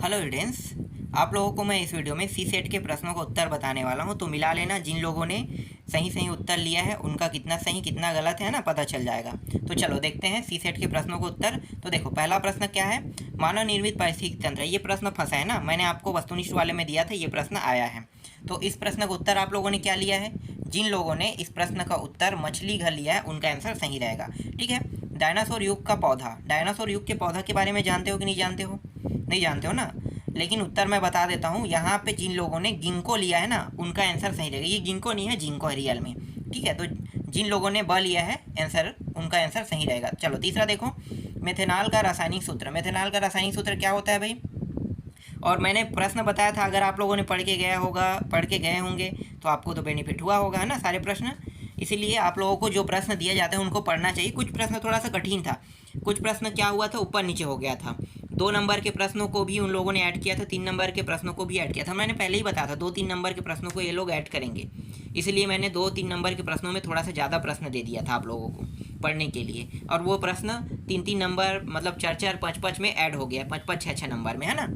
Hello students, आप लोगों को मैं इस वीडियो में सी सेट के प्रश्नों का उत्तर बताने वाला हूं। तो मिला लेना, जिन लोगों ने सही सही उत्तर लिया है उनका कितना सही कितना गलत है ना, पता चल जाएगा। तो चलो देखते हैं सी सेट के प्रश्नों का उत्तर। तो देखो, पहला प्रश्न क्या है, मानव निर्मित पारिस्थितिकी तंत्र। ये प्रश्न फंसा है ना, मैंने आपको वस्तुनिष्ठ वाले में दिया था, ये प्रश्न आया है। तो इस प्रश्न का उत्तर आप लोगों ने क्या लिया है, जिन लोगों ने इस प्रश्न का उत्तर मछली घर लिया है उनका आंसर सही रहेगा। ठीक है। डायनासोर युग का पौधा, डायनासोर युग के पौधा के बारे में जानते हो कि नहीं जानते हो? नहीं जानते हो ना, लेकिन उत्तर मैं बता देता हूँ। यहाँ पे जिन लोगों ने गिंको लिया है ना उनका आंसर सही रहेगा। ये गिंको नहीं है, जिंको है रियल में। ठीक है, तो जिन लोगों ने ब लिया है आंसर, उनका आंसर सही रहेगा। चलो तीसरा देखो, मेथेनॉल का रासायनिक सूत्र। मेथेनॉल का रासायनिक सूत्र क्या होता है भाई? और मैंने प्रश्न बताया था, अगर आप लोगों ने पढ़ के गए होंगे तो आपको तो बेनिफिट हुआ होगा, है ना, सारे प्रश्न। इसीलिए आप लोगों को जो प्रश्न दिए जाते हैं उनको पढ़ना चाहिए। कुछ प्रश्न थोड़ा सा कठिन था, कुछ प्रश्न क्या हुआ था, ऊपर नीचे हो गया था। 2 नंबर के प्रश्नों को भी उन लोगों ने ऐड किया था, 3 नंबर के प्रश्नों को भी ऐड किया था। मैंने पहले ही बताया था 2-3 नंबर के प्रश्नों को ये लोग ऐड करेंगे, इसलिए मैंने 2-3 नंबर के प्रश्नों में थोड़ा सा ज़्यादा प्रश्न दे दिया था आप लोगों को पढ़ने के लिए। और वो प्रश्न 3-3 नंबर मतलब 4-4 5-5 में ऐड हो गया, 5-5 6-6 नंबर में, है ना।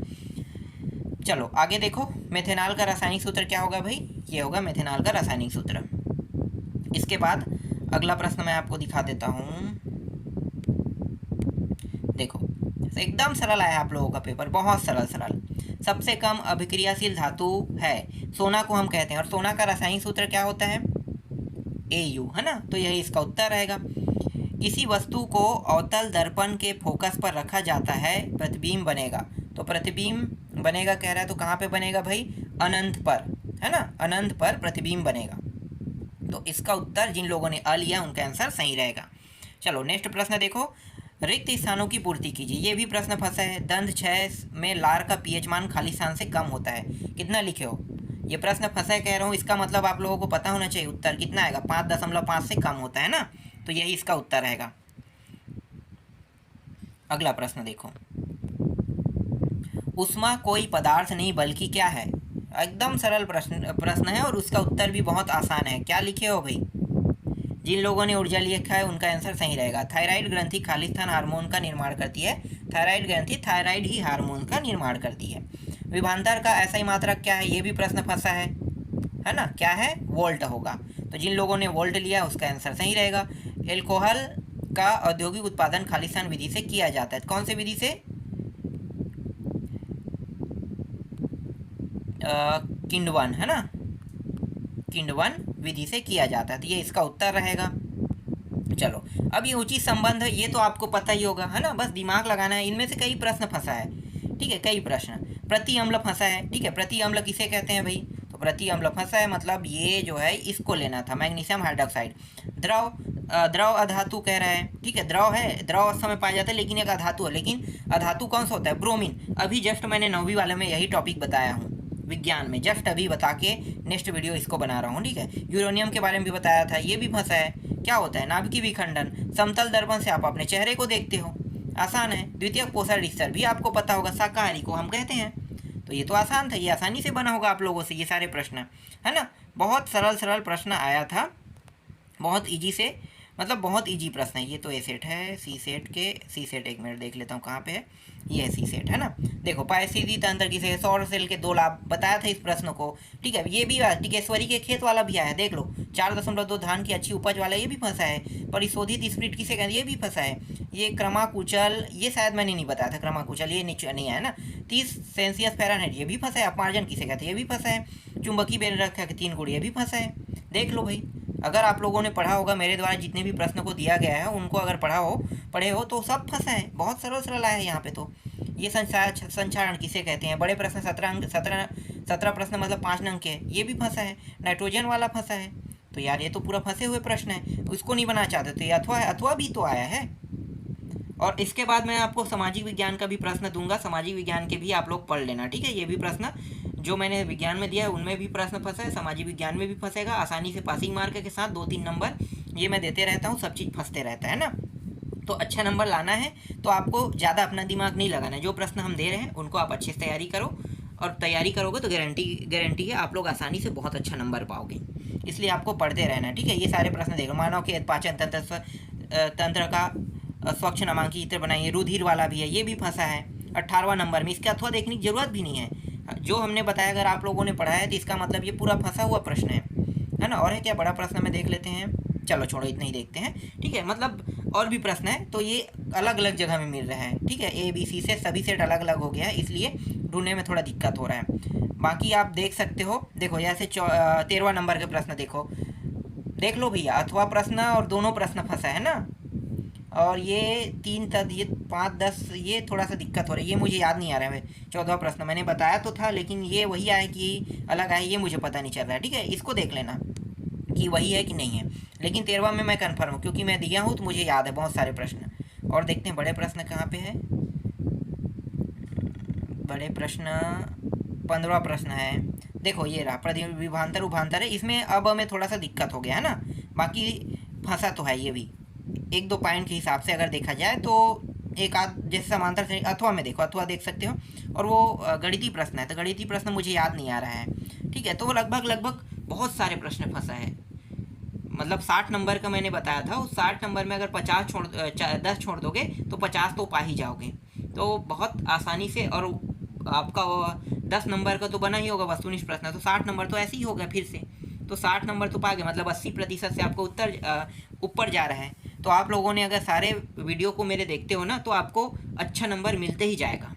चलो आगे देखो, मेथेनॉल का रासायनिक सूत्र क्या होगा भाई? ये होगा मेथेनॉल का रासायनिक सूत्र। इसके बाद अगला प्रश्न मैं आपको दिखा देता हूँ। देखो, एकदम सरल आया आप लोगों का पेपर, बहुत सरल। सबसे कम अभिक्रियाशील धातु है, सोना को हम कहते हैं। और सोना का रासायनिक सूत्र क्या होता है? Au, है ना। तो यही इसका उत्तर रहेगा। किसी वस्तु को अवतल दर्पण के फोकस पर रखा जाता है, प्रतिबिंब बनेगा। तो प्रतिबिंब बनेगा कह रहा है, तो कहाँ पे बनेगा भाई? अनंत पर, है ना, अनंत पर प्रतिबिंब बनेगा। तो इसका उत्तर जिन लोगों ने अ लिया उनका आंसर सही रहेगा। चलो नेक्स्ट प्रश्न देखो, रिक्त स्थानों की पूर्ति कीजिए। ये भी प्रश्न फंसा है। दंत 6 में लार का पीएच मान खाली स्थान से कम होता है, कितना लिखे हो? ये प्रश्न फंसा है कह रहा हूँ, इसका मतलब आप लोगों को पता होना चाहिए उत्तर कितना आएगा। 5.5 से कम होता है ना, तो यही इसका उत्तर रहेगा। अगला प्रश्न देखो, उष्मा कोई पदार्थ नहीं बल्कि क्या है? एकदम सरल प्रश्न है और उसका उत्तर भी बहुत आसान है। क्या लिखे हो भाई? जिन लोगों ने ऊर्जा लिखा है उनका आंसर सही रहेगा। थायराइड ग्रंथि खालिस्तान हार्मोन का निर्माण करती है। थायराइड ग्रंथि थायराइड ही हार्मोन का निर्माण करती है। विभवांतर का ऐसा ही मात्रक क्या है? ये भी प्रश्न फंसा है ना। क्या है? वोल्ट होगा। तो जिन लोगों ने वोल्ट लिया उसका आंसर सही रहेगा। एल्कोहल का औद्योगिक उत्पादन खालिस्तान विधि से किया जाता है। कौन से विधि से? किण्वन, है ना, किण्वन विधि से किया जाता है। तो ये इसका उत्तर रहेगा। चलो अब ये उचित संबंध, ये तो आपको पता ही होगा, है ना, बस दिमाग लगाना है। इनमें से कई प्रश्न फंसा है, ठीक है, कई प्रश्न। प्रति अम्ल फंसा है, ठीक है। प्रति अम्ल किसे कहते हैं भाई? तो प्रति अम्ल फंसा है, मतलब ये जो है इसको लेना था, मैग्नीशियम हाइड्रोक्साइड। द्रव अधातु कह रहा है, ठीक है, द्रव है, द्रव अवस्था में पाया जाता है, लेकिन एक अधातु है। लेकिन अधातु कौन सा होता है? ब्रोमीन। अभी जस्ट मैंने 9वीं वाले में यही टॉपिक बताया हूँ, विज्ञान में, जस्ट अभी बता के नेक्स्ट वीडियो इसको बना रहा हूँ, ठीक है। यूरेनियम के बारे में भी बताया था, ये भी फंसा है। क्या होता है? नाभिकीय विखंडन। समतल दर्पण से आप अपने चेहरे को देखते हो, आसान है। द्वितीयक पोषण स्तर भी आपको पता होगा, शाकाहारी को हम कहते हैं। तो ये तो आसान था, ये आसानी से बना होगा आप लोगों से ये सारे प्रश्न, है ना। बहुत सरल प्रश्न आया था, बहुत ईजी से, मतलब बहुत इजी प्रश्न है। ये तो ए सेट है, सी सेट एक मिनट देख लेता हूँ कहाँ पे है। ये है सी सेट, है ना। देखो, पारिस्थितिकी तंत्र किसे? सौर सेल के 2 लाभ बताया था इस प्रश्न को, ठीक है। ये भी टिकेश्वरी के खेत वाला भी आया है, देख लो। 4.2 धान की अच्छी उपज वाला ये भी फंसा है। परिशोधित स्प्रिट किसे कहते हैं? ये भी फंसा है। ये क्रमाकुचल, ये शायद मैंने नहीं बताया था, क्रमाकुचल ये नीचे नहीं है ना। 30 सेल्सियस फ़ारेनहाइट ये भी फंसा है। अपमार्जन किसे कहते हैं? ये भी फंसा है। चुंबकीय बेल रखा है 3 गुण, ये भी फंसा है। देख लो भाई, अगर आप लोगों ने पढ़ा होगा, मेरे द्वारा जितने भी प्रश्न को दिया गया है उनको अगर पढ़े हो तो सब फंसा है। बहुत सरल आया है यहाँ पे। तो ये संचारण किसे कहते हैं? बड़े प्रश्न 17 प्रश्न मतलब 5 अंक के, ये भी फंसा है। नाइट्रोजन वाला फंसा है। तो यार ये तो पूरा फंसे हुए प्रश्न है, उसको नहीं बनाना चाहते तो ये अथवा है, अथवा भी तो आया है। और इसके बाद मैं आपको सामाजिक विज्ञान का भी प्रश्न दूंगा, सामाजिक विज्ञान के भी आप लोग पढ़ लेना, ठीक है। ये भी प्रश्न जो मैंने विज्ञान में दिया है उनमें भी प्रश्न फंसा है, सामाजिक विज्ञान में भी फंसेगा। आसानी से पासिंग मार्क के साथ 2-3 नंबर ये मैं देते रहता हूँ, सब चीज़ फंसते रहता है ना। तो अच्छा नंबर लाना है तो आपको ज़्यादा अपना दिमाग नहीं लगाना है। जो प्रश्न हम दे रहे हैं उनको आप अच्छे से तैयारी करो, और तैयारी करोगे तो गारंटी है आप लोग आसानी से बहुत अच्छा नंबर पाओगे। इसलिए आपको पढ़ते रहना है, ठीक है। ये सारे प्रश्न देखो, मानव के पाचन तंत्र का स्वच्छ नामांकित चित्र बनाइए। रुधिर वाला भी है, ये भी फंसा है। 18वां नंबर में, इसके अथवा देखने की जरूरत भी नहीं है। जो हमने बताया अगर आप लोगों ने पढ़ा है तो इसका मतलब ये पूरा फंसा हुआ प्रश्न है ना। और है क्या बड़ा प्रश्न में देख लेते हैं, चलो छोड़ो इतना ही देखते हैं, ठीक है। मतलब और भी प्रश्न है तो ये अलग अलग जगह में मिल रहा है, ठीक है। ए बी सी से सभी सेट अलग अलग हो गया है, इसलिए ढूंढने में थोड़ा दिक्कत हो रहा है। बाकी आप देख सकते हो, देखो जैसे 13वां नंबर के प्रश्न देखो, देख लो भैया, अथवा प्रश्न और दोनों प्रश्न फंसा है ना। और ये 3 तक, ये 5 10, ये थोड़ा सा दिक्कत हो रही है, ये मुझे याद नहीं आ रहा है। 14वां प्रश्न मैंने बताया तो था, लेकिन ये वही आया कि अलग आया, ये मुझे पता नहीं चल रहा है, ठीक है। इसको देख लेना कि वही है कि नहीं है। लेकिन 13वां में मैं कन्फर्म हूँ क्योंकि मैं दिया हूँ तो मुझे याद है बहुत सारे प्रश्न। और देखते हैं बड़े प्रश्न कहाँ पे है। बड़े प्रश्न 15वां प्रश्न है, देखो ये रहा, विभांतर उभांतर है। इसमें अब हमें थोड़ा सा दिक्कत हो गया है ना, बाकी फंसा तो है ये भी। 1-2 पॉइंट के हिसाब से अगर देखा जाए तो एक आध जैसे समांतर से अथवा में देखो, अथवा देख सकते हो। और वो गणितीय प्रश्न है तो गणितीय प्रश्न मुझे याद नहीं आ रहा है, ठीक है। तो वो लगभग बहुत सारे प्रश्न फंसा है। मतलब 60 नंबर का मैंने बताया था, उस 60 नंबर में अगर 10 छोड़ दोगे तो 50 तो पा ही जाओगे। तो बहुत आसानी से, और आपका 10 नंबर का तो बना ही होगा वस्तुनिष्ठ प्रश्न, तो 60 नंबर तो ऐसे ही हो गया फिर से। तो 60 नंबर तो पा गए, मतलब 80% से आपको उत्तर ऊपर जा रहा है। तो आप लोगों ने अगर सारे वीडियो को मेरे देखते हो ना तो आपको अच्छा नंबर मिलते ही जाएगा।